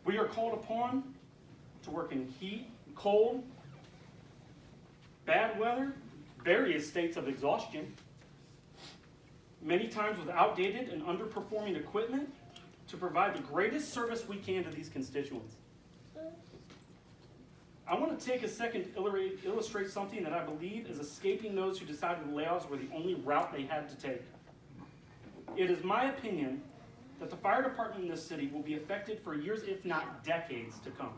We are called upon to work in heat, cold, bad weather, various states of exhaustion, many times with outdated and underperforming equipment, to provide the greatest service we can to these constituents. I want to take a second to illustrate something that I believe is escaping those who decided the layoffs were the only route they had to take. It is my opinion that the fire department in this city will be affected for years, if not decades, to come.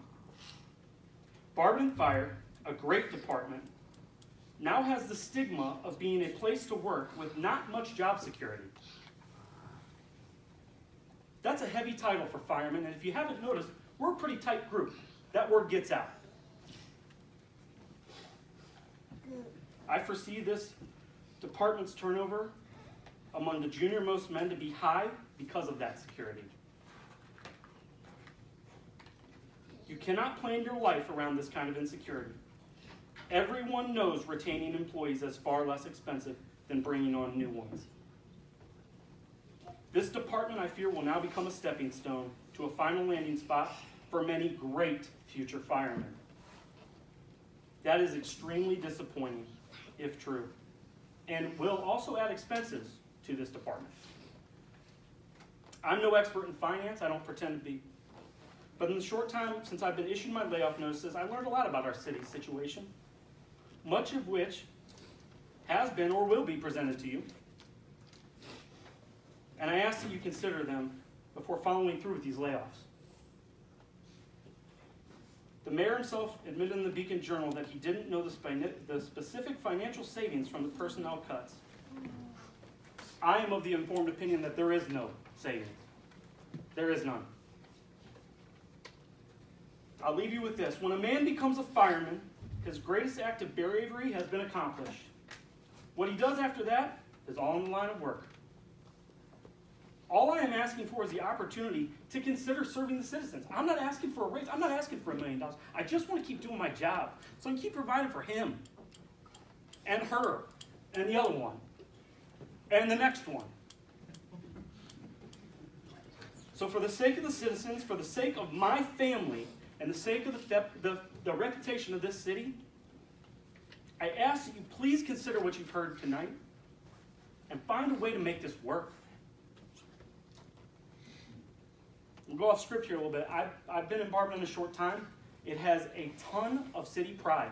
Barberton Fire, a great department, now has the stigma of being a place to work with not much job security. That's a heavy title for firemen, and if you haven't noticed, we're a pretty tight group. That word gets out. I foresee this department's turnover among the junior-most men to be high because of that security. You cannot plan your life around this kind of insecurity. Everyone knows retaining employees is far less expensive than bringing on new ones. This department, I fear, will now become a stepping stone to a final landing spot for many great future firemen. That is extremely disappointing, if true, and will also add expenses to this department. I'm no expert in finance, I don't pretend to be. But in the short time since I've been issued my layoff notices, I learned a lot about our city's situation, much of which has been or will be presented to you. And I ask that you consider them before following through with these layoffs. The mayor himself admitted in the Beacon Journal that he didn't know the specific financial savings from the personnel cuts. I am of the informed opinion that there is no savings. There is none. I'll leave you with this. When a man becomes a fireman, his greatest act of bravery has been accomplished. What he does after that is all in the line of work. All I am asking for is the opportunity to consider serving the citizens. I'm not asking for a raise. I'm not asking for $1 million. I just want to keep doing my job. So I can keep providing for him and her and the other one and the next one. So for the sake of the citizens, for the sake of my family, and the sake of the reputation of this city, I ask that you please consider what you've heard tonight and find a way to make this work. We'll go off script here a little bit. I've been in Barberton a short time. It has a ton of city pride.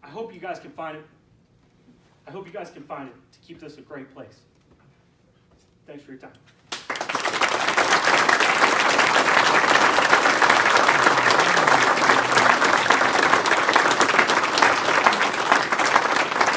I hope you guys can find it. I hope you guys can find it to keep this a great place. Thanks for your time.